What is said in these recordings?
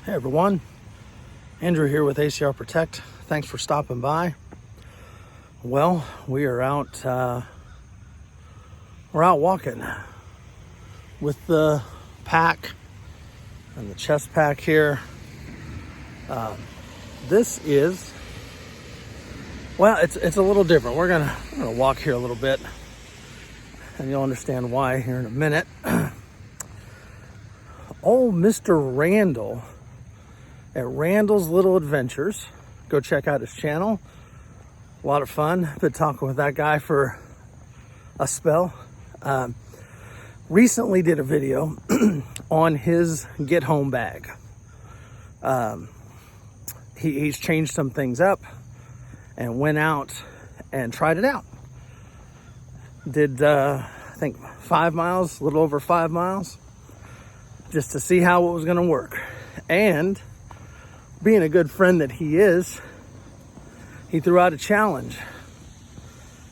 Hey everyone, Andrew here with ACR Protect. Thanks for stopping by. Well, we are out. We're out walking with the pack and the chest pack here. This is it's a little different. We're gonna walk here a little bit, and you'll understand why here in a minute. Old Mr. Randall at Randall's Little Adventures. Go check out his channel. A lot of fun. Been talking with that guy for a spell. Recently did a video on his get home bag. He's changed some things up and went out and tried it out. Did I think 5 miles, a little over 5 miles, just to see how it was going to work. And being a good friend that he is, he threw out a challenge.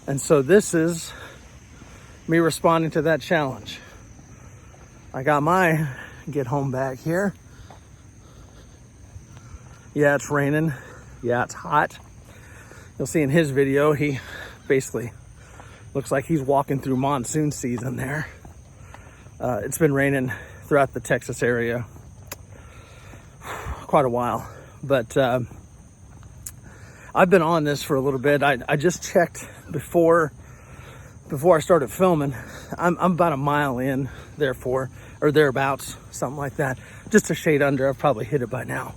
And so this is me responding to that challenge. I got my get home bag here. Yeah, it's raining. Yeah, it's hot. You'll see in his video, he basically looks like he's walking through monsoon season there. It's been raining throughout the Texas area quite a while. But I've been on this for a little bit. I just checked before I started filming. I'm about a mile in, therefore, or thereabouts, something like that. Just a shade under. I've probably hit it by now.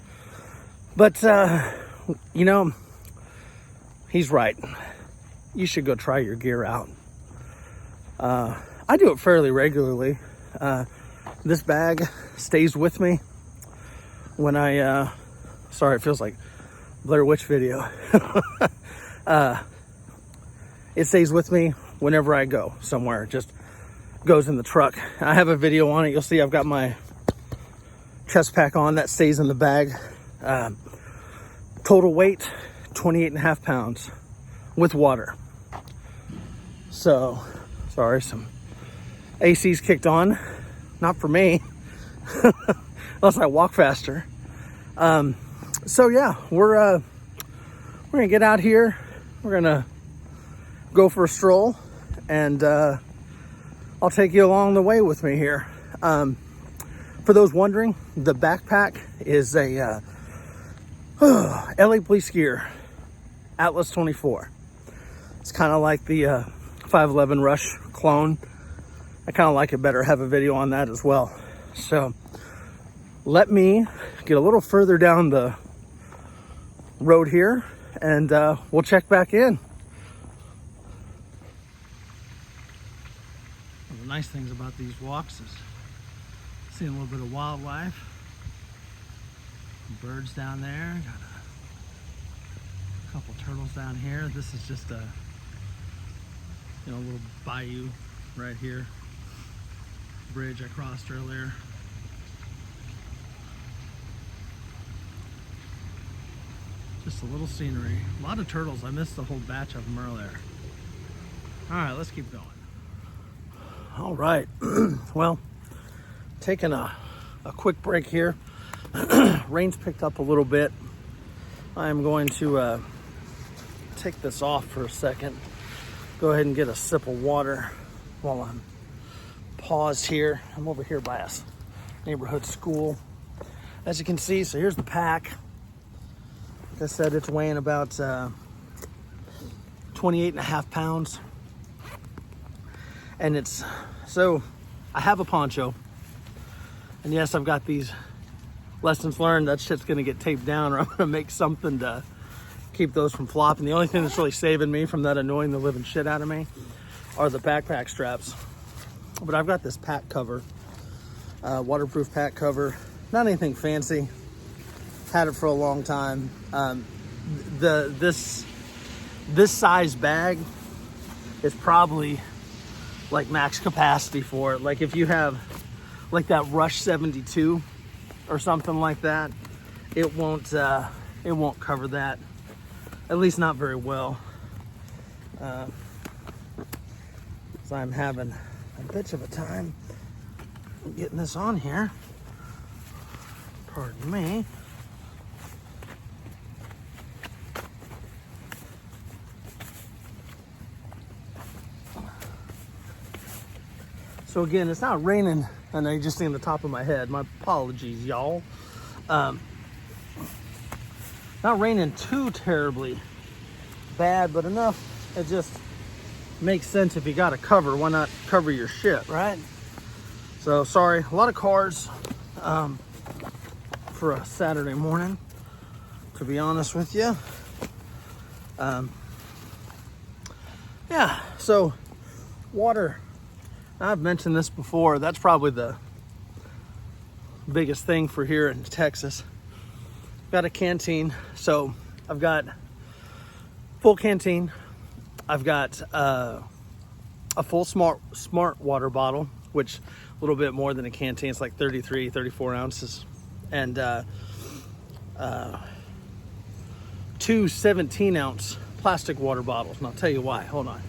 But you know, he's right. You should go try your gear out. I do it fairly regularly. This bag stays with me when I sorry, it feels like Blair Witch video. It stays with me whenever I go somewhere. It just goes in the truck. I have a video on it. You'll see I've got my chest pack on. That stays in the bag. Total weight, 28.5 pounds with water. So, sorry, some AC's kicked on. Not for me, unless I walk faster. So yeah, we're gonna get out here. We're gonna go for a stroll, and I'll take you along the way with me here. For those wondering, the backpack is a LA Police Gear Atlas 24. It's kind of like the 511 Rush clone. I kind of like it better. Have a video on that as well. So let me get a little further down the road here, and we'll check back in. One of the nice things about these walks is seeing a little bit of wildlife. Birds down there. Got a couple turtles down here. This is just a little bayou right here. Bridge I crossed earlier. Just a little scenery. A lot of turtles. I missed a whole batch of them earlier. All right, let's keep going. All right. Well, taking a quick break here. Rain's picked up a little bit. I'm going to take this off for a second. Go ahead and get a sip of water while I'm paused here. I'm over here by a neighborhood school. As you can see, so here's the pack. Like I said, it's weighing about 28.5 pounds. And so I have a poncho. And yes, I've got these lessons learned. That shit's gonna get taped down, or I'm gonna make something to keep those from flopping. The only thing that's really saving me from that annoying the living shit out of me are the backpack straps. But I've got this pack cover, waterproof pack cover. Not anything fancy. Had it for a long time. This size bag is probably like max capacity for it. Like if you have like that Rush 72 or something like that, it won't cover that, at least not very well. So I'm having a bit of a time getting this on here. Pardon me. So again, it's not raining, and I just seen the top of my head. My apologies, y'all. Not raining too terribly bad, but enough it just makes sense. If you got a cover, why not cover your shit, right? So sorry, a lot of cars for a Saturday morning, to be honest with you. Yeah, so water. I've mentioned this before. That's probably the biggest thing for here in Texas. Got a canteen, so I've got full canteen. I've got a full smart water bottle, which a little bit more than a canteen. It's like 34 ounces, and 2 17-ounce plastic water bottles. And I'll tell you why. Hold on.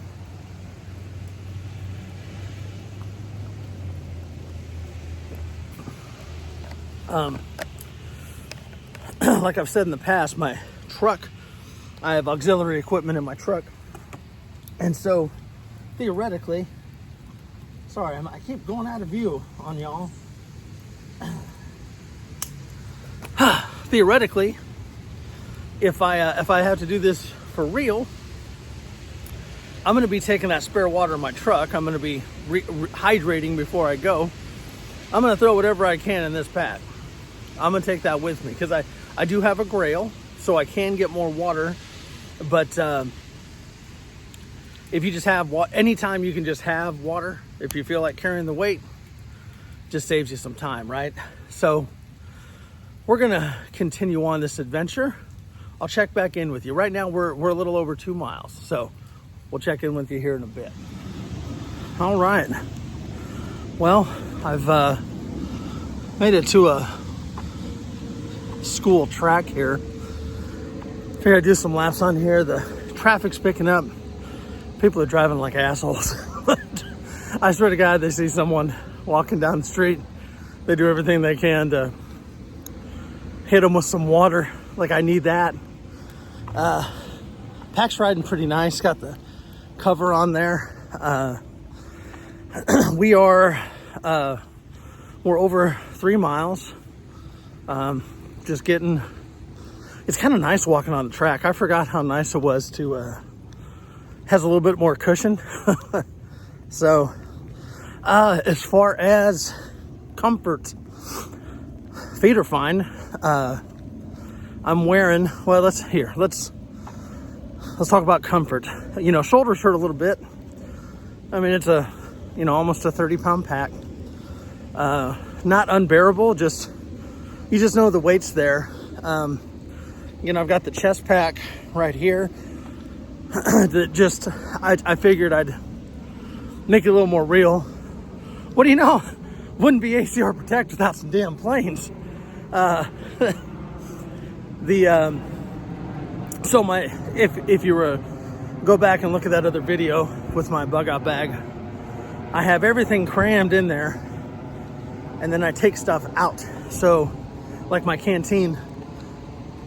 Like I've said in the past, my truck, I have auxiliary equipment in my truck. And so theoretically, sorry, I keep going out of view on y'all. Theoretically, if I have to do this for real, I'm going to be taking that spare water in my truck. I'm going to be hydrating before I go. I'm going to throw whatever I can in this pack. I'm going to take that with me because I do have a Grail, so I can get more water. But if you just have anytime you can just have water, if you feel like carrying the weight, just saves you some time, right? So we're going to continue on this adventure. I'll check back in with you. Right now we're a little over 2 miles, so we'll check in with you here in a bit. All right. Well, I've made it to a school track here. Figured I'd do some laps on here. The traffic's picking up. People are driving like assholes. I swear to God, they see someone walking down the street, they do everything they can to hit them with some water. Like, I need that. Pack's riding pretty nice. Got the cover on there. We're over 3 miles. Just getting, it's kind of nice walking on the track. I forgot how nice it was to, has a little bit more cushion. So, as far as comfort, feet are fine. I'm wearing, well, let's talk about comfort. You know, shoulders hurt a little bit. I mean, it's almost a 30-pound pack. Not unbearable, you just know the weight's there. I've got the chest pack right here that I figured I'd make it a little more real. What do you know? Wouldn't be ACR Protect without some damn planes. If you were go back and look at that other video with my bug out bag, I have everything crammed in there, and then I take stuff out. So, like my canteen,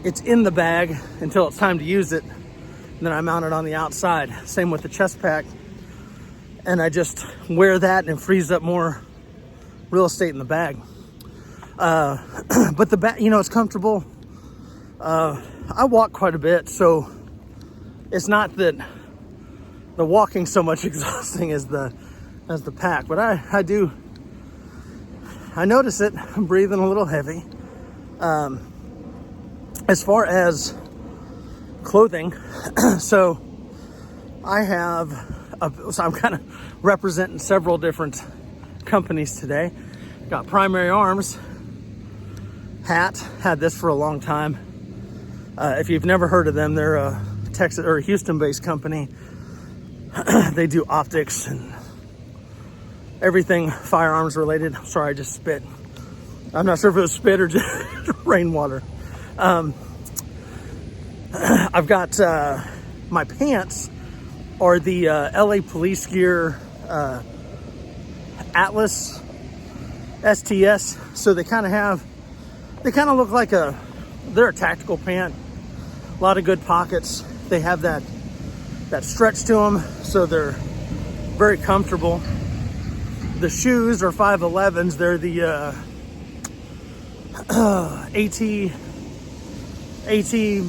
it's in the bag until it's time to use it, and then I mount it on the outside. Same with the chest pack, and I just wear that and it frees up more real estate in the bag. But the bag, it's comfortable. I walk quite a bit, so it's not that the walking so much exhausting as the pack, but I notice it. I'm breathing a little heavy. As far as clothing, so I'm kind of representing several different companies today. Got Primary Arms hat, had this for a long time. If you've never heard of them, they're a Texas or Houston-based company. They do optics and everything firearms related. Sorry, I just spit. I'm not sure if it was spit or just rainwater. I've got my pants are the LA Police Gear Atlas STS. So they kind of have They kind of look like they're a tactical pant. A lot of good pockets. They have that stretch to them, so they're very comfortable. The shoes are 511s. They're the AT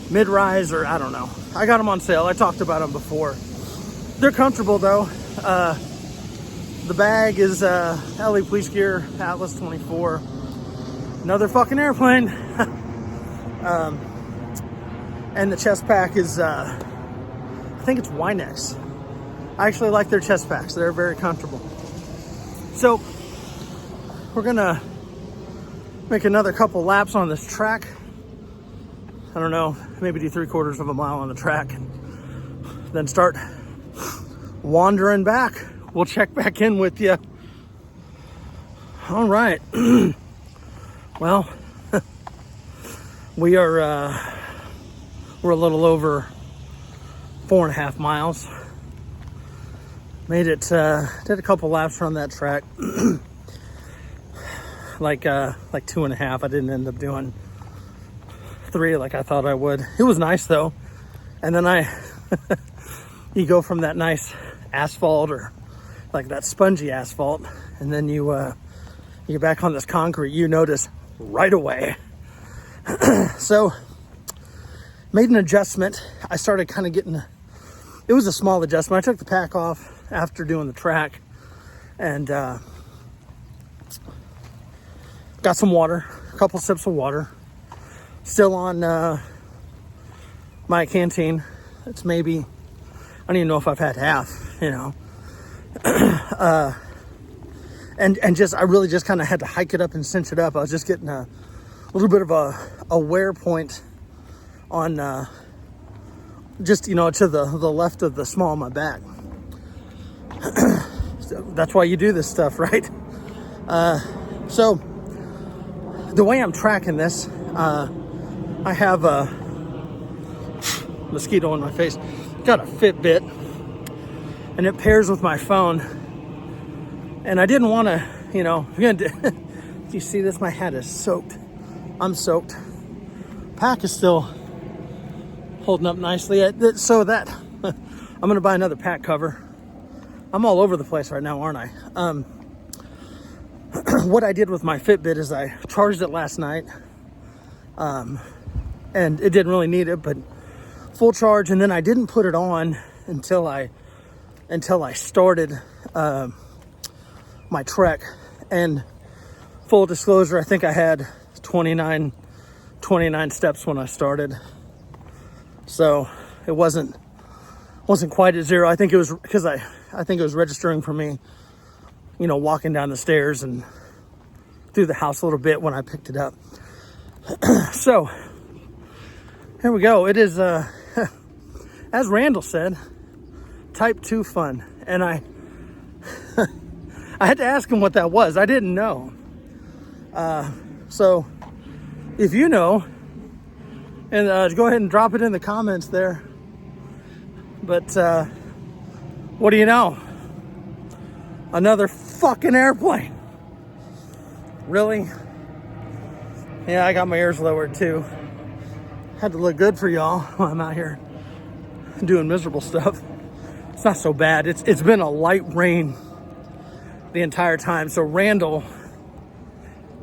mid-rise, or I don't know. I got them on sale. I talked about them before. They're comfortable though. The bag is LA Police Gear Atlas 24. Another fucking airplane. And the chest pack is, I think it's Winex. I actually like their chest packs. They're very comfortable. So we're gonna make another couple laps on this track. I don't know, maybe do 3/4 of a mile on the track, and then start wandering back. We'll check back in with you. All right. Well, we're a little over 4.5 miles. Made it, did a couple laps around that track. like 2.5. I didn't end up doing 3 like I thought I would. It was nice though. And then you go from that nice asphalt, or like that spongy asphalt, and then you get back on this concrete, you notice right away. So made an adjustment. I started kind of getting, it was a small adjustment. I took the pack off after doing the track, and got some water, a couple sips of water. Still on my canteen. It's maybe, I don't even know if I've had half, you know. And just, I really just kind of had to hike it up and cinch it up. I was just getting a little bit of a wear point on just, you know, to the left of the small of my back. So that's why you do this stuff, right? So the way I'm tracking this, I have a mosquito on my face. Got a Fitbit, and it pairs with my phone. And I didn't want to, you know, do you see this? My hat is soaked. I'm soaked. Pack is still holding up nicely. So that I'm gonna buy another pack cover. I'm all over the place right now, aren't I? What I did with my Fitbit is I charged it last night, and it didn't really need it, but full charge. And then I didn't put it on until I started my trek. And full disclosure, I think I had 29 steps when I started, so it wasn't quite at 0. I think it was because I think it was registering for me, you know, walking down the stairs and through the house a little bit when I picked it up. So here we go. It is as Randall said, type 2 fun. And I had to ask him what that was. I didn't know. So if you know, and go ahead and drop it in the comments there. But what do you know? Another fucking airplane. Really? Yeah, I got my ears lowered too. Had to look good for y'all while I'm out here doing miserable stuff. It's not so bad. It's been a light rain the entire time. So Randall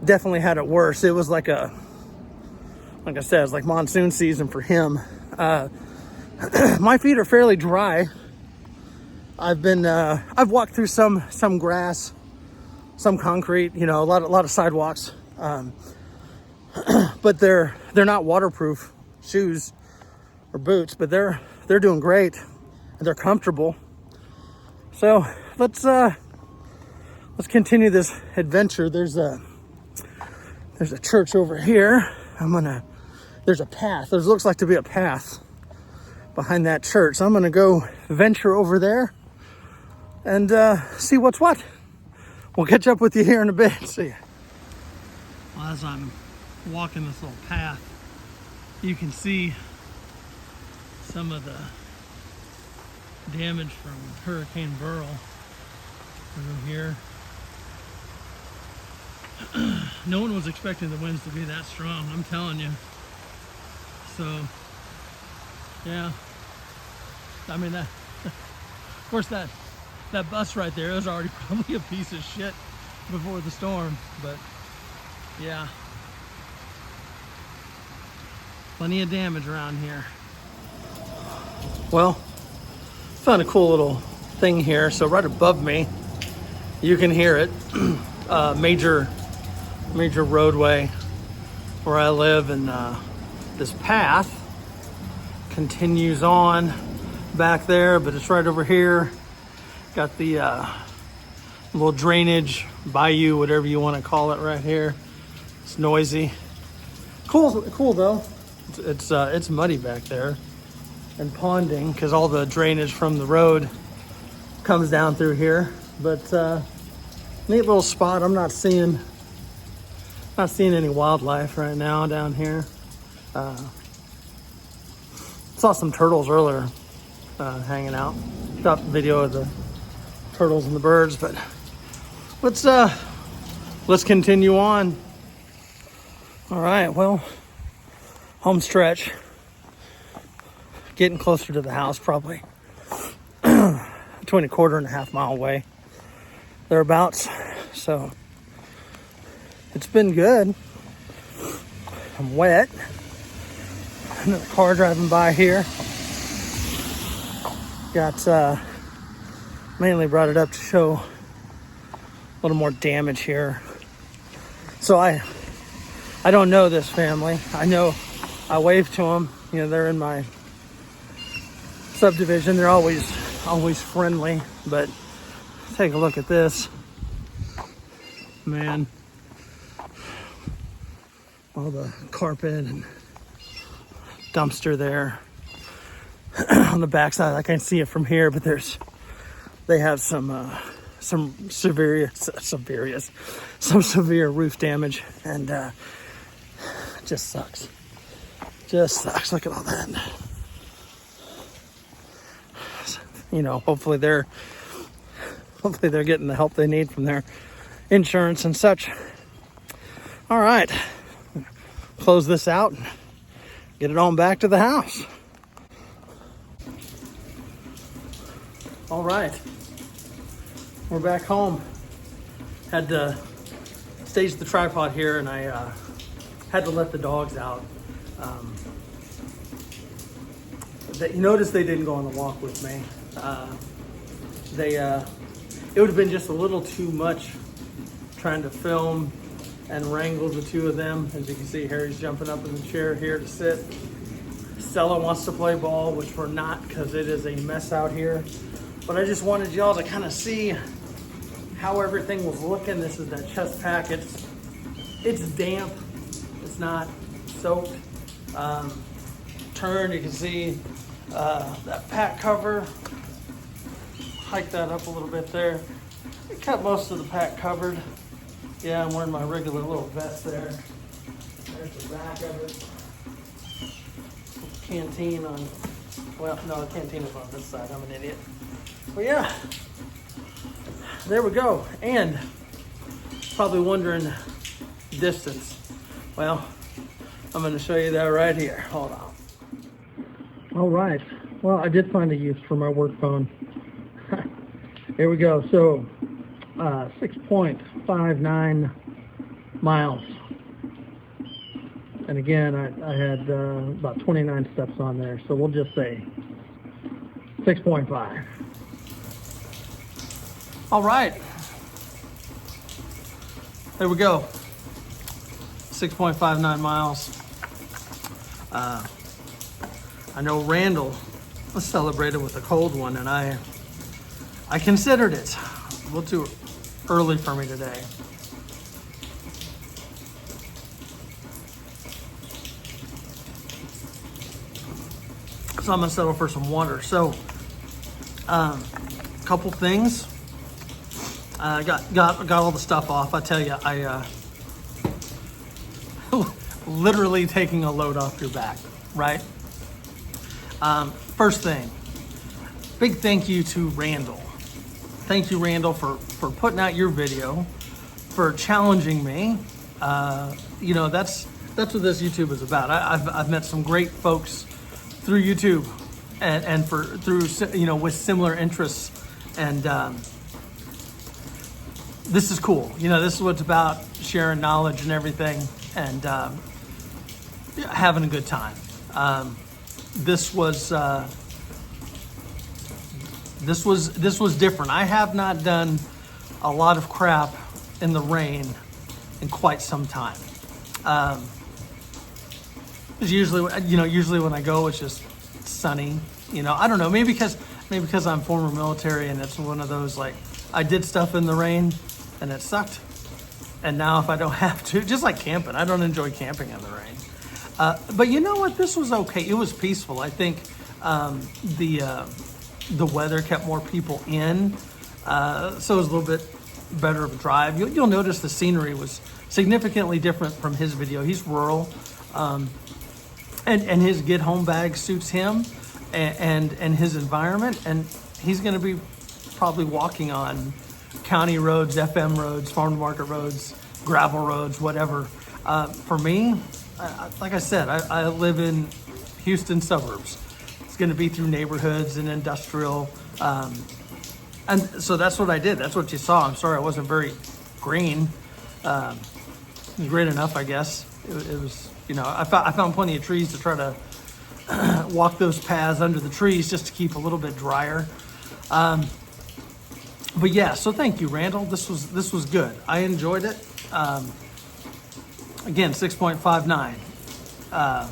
definitely had it worse. It was like I said, it's like monsoon season for him. My feet are fairly dry. I've walked through some grass, some concrete, you know, a lot of sidewalks. But they're not waterproof shoes or boots, but they're doing great and they're comfortable. So let's continue this adventure. There's a church over here. There's a path. There looks like to be a path behind that church. So I'm gonna go venture over there and see what's what. We'll catch up with you here in a bit. See ya. Well, as I'm walking this little path, you can see some of the damage from Hurricane Beryl through here. No one was expecting the winds to be that strong, I'm telling you. So, yeah. I mean, that, of course, that bus right there was already probably a piece of shit before the storm, but yeah. Plenty of damage around here. Well, found a cool little thing here. So right above me, you can hear it. Major roadway where I live, and this path continues on back there, but it's right over here. Got the little drainage bayou, whatever you want to call it, right here. It's noisy. Cool though. It's muddy back there and ponding because all the drainage from the road comes down through here. But neat little spot. I'm not seeing any wildlife right now down here. Saw some turtles earlier hanging out. Got video of the turtles and the birds, but let's continue on. All right, well, home stretch. Getting closer to the house, probably between a quarter and a half mile away, thereabouts. So it's been good. I'm wet. Another car driving by here. Got mainly brought it up to show a little more damage here. So I don't know this family. I waved to them. You know, they're in my subdivision. They're always friendly, but take a look at this, man. All the carpet and dumpster there on the backside. I can't see it from here, but they have some severe roof damage, and just sucks. Look at all that. You know, hopefully they're getting the help they need from their insurance and such. All right, close this out and get it on back to the house. All right, we're back home. Had to stage the tripod here, and I had to let the dogs out. You notice they didn't go on the walk with me. It would have been just a little too much trying to film and wrangle the two of them. As you can see, Harry's jumping up in the chair here to sit. Stella wants to play ball, which we're not because it is a mess out here. But I just wanted y'all to kind of see how everything was looking. This is that chest pack. It's damp. It's not soaked. Turn, you can see that pack cover. Hike that up a little bit there. It cut most of the pack covered. Yeah, I'm wearing my regular little vest there. There's the back of it. Canteen on, well, no, the canteen is on this side. I'm an idiot. But yeah, there we go. And probably wondering distance. Well, I'm going to show you that right here. Hold on. All right. Well, I did find a use for my work phone. Here we go. So 6.59 miles. And again, I had about 29 steps on there. So we'll just say 6.5. All right. There we go. 6.59 miles. I know Randall celebrated with a cold one, and I considered it a little too early for me today. So I'm gonna settle for some water. So, couple things. Got all the stuff off. I tell you, I literally taking a load off your back, right? First thing, big thank you to Randall. Thank you, Randall, for putting out your video, for challenging me. You know, that's what this YouTube is about. I've met some great folks through YouTube and through you know, with similar interests, and this is cool. You know, this is what it's about, sharing knowledge and everything, and having a good time. This was different. I have not done a lot of crap in the rain in quite some time. Usually when I go, it's just sunny. You know, I don't know. Maybe because I'm former military, and it's one of those, like, I did stuff in the rain and it sucked. And now if I don't have to, just like camping, I don't enjoy camping in the rain. But you know what? This was okay. It was peaceful. I think the weather kept more people in, so it was a little bit better of a drive. You'll notice the scenery was significantly different from his video. He's rural, and his get home bag suits him and his environment, and he's going to be probably walking on county roads, FM roads, farm to market roads, gravel roads, whatever. For me, like I said, I live in Houston suburbs. It's going to be through neighborhoods and industrial, and so that's what I did. That's what you saw. I'm sorry I wasn't very green. It was great enough, I guess. It was, you know, I found plenty of trees to try to walk those paths under the trees just to keep a little bit drier. But yeah, so thank you, Randall. This was good. I enjoyed it. Again, 6.59. I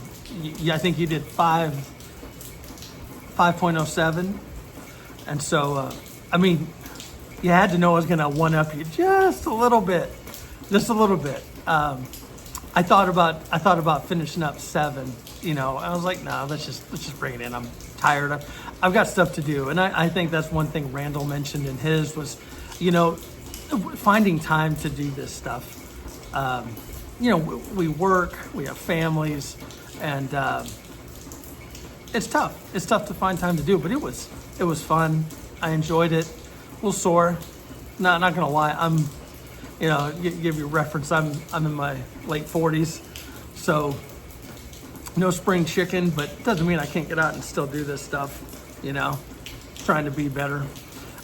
think you did 5.07, and so I mean, you had to know I was going to one up you just a little bit. I thought about finishing up 7. You know, I was like, no, let's just bring it in. I'm tired. I've got stuff to do, and I think that's one thing Randall mentioned in his was, you know, finding time to do this stuff. You know, we work, we have families, and it's tough. It's tough to find time to do, but it was fun. I enjoyed it. A little sore. Not gonna lie. I'm, you know, give you a reference. I'm in my late 40s, so no spring chicken, but it doesn't mean I can't get out and still do this stuff. You know, trying to be better.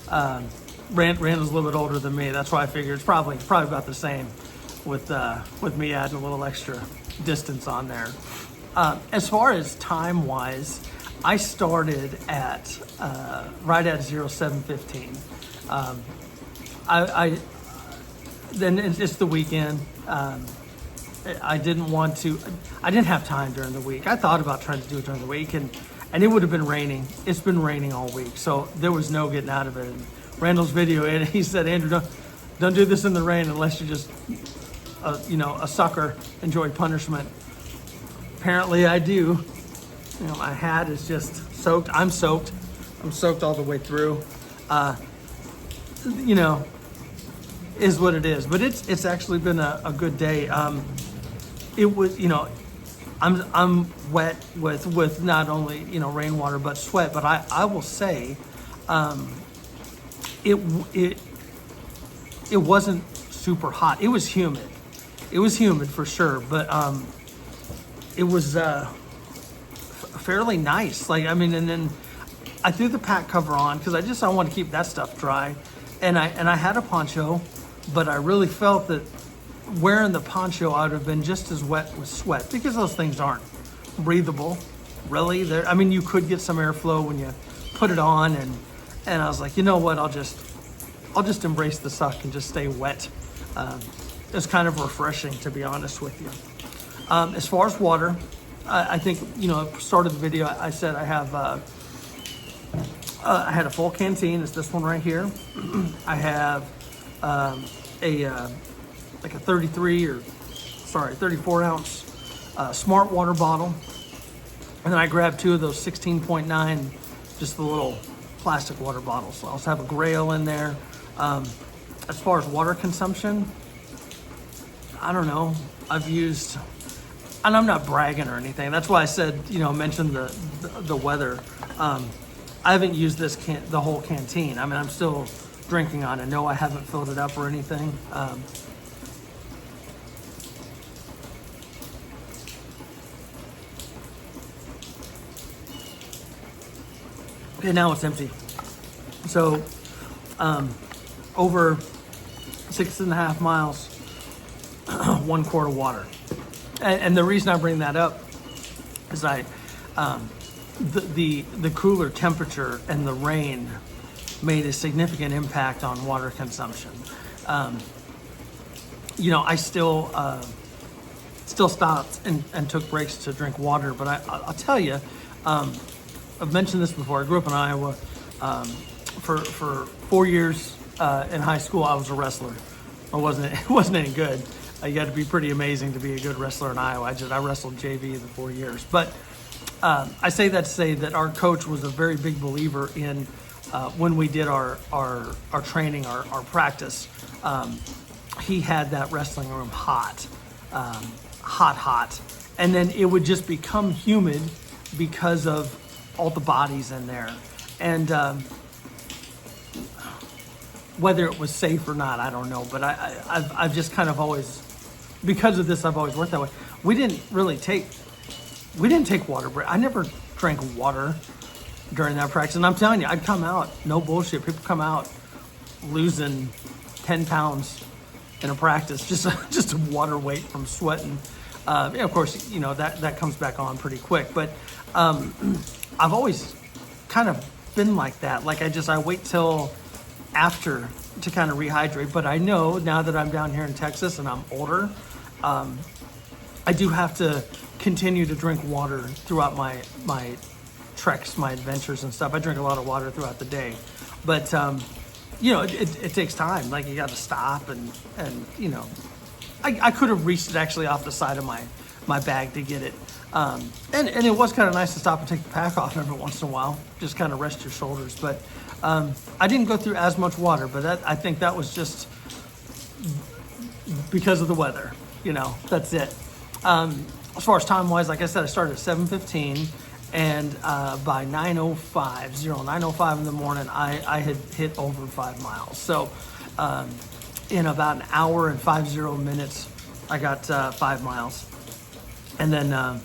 Randall's a little bit older than me. That's why I figured it's probably about the same with me adding a little extra distance on there. As far as time wise, I started at right at 07:15. Then it's the weekend. I didn't have time during the week. I thought about trying to do it during the week, and it would have been raining. It's been raining all week, so there was no getting out of it. And Randall's video, and he said, Andrew, don't do this in the rain unless you're just you know, a sucker, enjoy punishment. Apparently I do. You know, my hat is just soaked. I'm soaked all the way through. You know, is what it is. But it's actually been a good day. It was, you know, I'm wet with not only, you know, rainwater but sweat. But I will say, it wasn't super hot. It was humid. It was humid for sure, but it was fairly nice. Like, I mean, and then I threw the pack cover on because I want to keep that stuff dry, and I had a poncho, but I really felt that wearing the poncho I would have been just as wet with sweat because those things aren't breathable, really. I mean, you could get some airflow when you put it on, and I was like, you know what? I'll just embrace the suck and just stay wet. It's kind of refreshing, to be honest with you. As far as water, I think, you know, at the start of the video, I said I have I had a full canteen. It's this one right here. I have like a 34 ounce smart water bottle, and then I grabbed 2 of those 16.9, just the little plastic water bottles. So I also have a Grail in there. As far as water consumption, I don't know. I've used, and I'm not bragging or anything. That's why I said, you know, mention the weather. I haven't used the whole canteen. I mean, I'm still drinking on it. No, I haven't filled it up or anything. Okay, now it's empty. So over 6.5 miles, 1 quart of water. And the reason I bring that up is the cooler temperature and the rain made a significant impact on water consumption. I still stopped and took breaks to drink water, but I'll tell you, I've mentioned this before. I grew up in Iowa. For 4 years in high school, I was a wrestler. It wasn't any good. You got to be pretty amazing to be a good wrestler in Iowa. I wrestled JV the 4 years. But I say that to say that our coach was a very big believer in when we did our training, our practice. He had that wrestling room hot. And then it would just become humid because of all the bodies in there. And whether it was safe or not, I don't know. But I've just kind of always, because of this, I've always worked that way. We didn't take water break. I never drank water during that practice. And I'm telling you, I'd come out, no bullshit. People come out losing 10 pounds in a practice, just water weight from sweating. Of course, that comes back on pretty quick. But I've always kind of been like that. Like I wait till after to kind of rehydrate. But I know now that I'm down here in Texas and I'm older, I do have to continue to drink water throughout my treks, my adventures and stuff. I drink a lot of water throughout the day. But it takes time. Like you got to stop and I could have reached it actually off the side of my bag to get it. And it was kind of nice to stop and take the pack off every once in a while, just kind of rest your shoulders. But I didn't go through as much water, but I think that was just because of the weather. That's it. As far as time-wise, like I said, I started at 7:15, and by 9:05 in the morning, I had hit over 5 miles. So in about an hour and 50 minutes, I got 5 miles. And then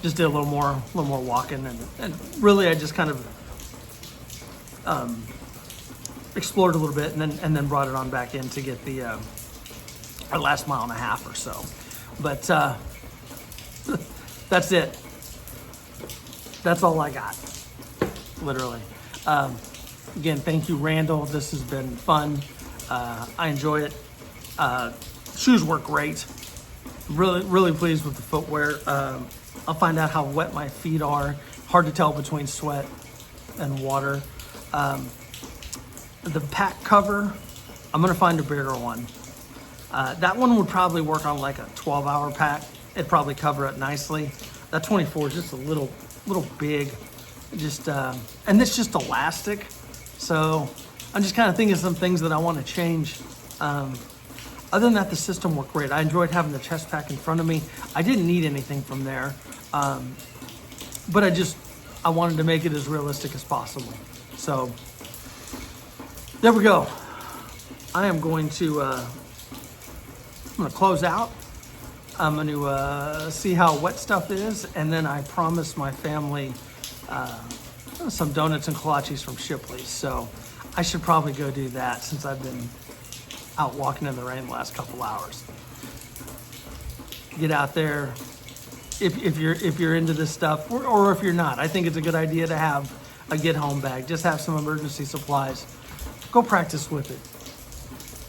just did a little more walking, and really I just kind of explored a little bit, and then brought it on back in to get our last 1.5 miles or so. But that's it. That's all I got, literally. Again, thank you, Randall. This has been fun. I enjoy it. Shoes work great. Really pleased with the footwear. I'll find out how wet my feet are. Hard to tell between sweat and water. The pack cover, I'm gonna find a bigger one. That one would probably work on like a 12-hour pack. It'd probably cover it nicely. That 24 is just a little big. And it's just elastic. So I'm just kind of thinking of some things that I want to change. Other than that, the system worked great. I enjoyed having the chest pack in front of me. I didn't need anything from there. But I wanted to make it as realistic as possible. So there we go. I'm going to close out. I'm going to see how wet stuff is. And then I promised my family some donuts and kolaches from Shipley's. So I should probably go do that since I've been out walking in the rain the last couple hours. Get out there if you're into this stuff, or if you're not. I think it's a good idea to have a get home bag. Just have some emergency supplies. Go practice with it.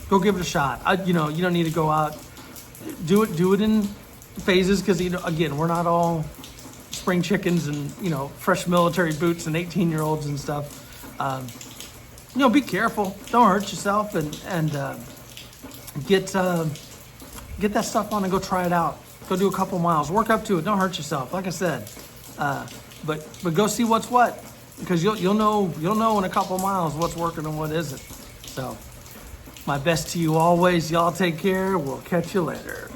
Go give it a shot. You don't need to go out. Do it in phases, because again, we're not all spring chickens and fresh military boots and 18-year-olds and stuff. Be careful. Don't hurt yourself, and get that stuff on and go try it out. Go do a couple miles. Work up to it. Don't hurt yourself. Like I said, but go see what's what, because you'll know in a couple miles what's working and what isn't. So, my best to you always. Y'all take care. We'll catch you later.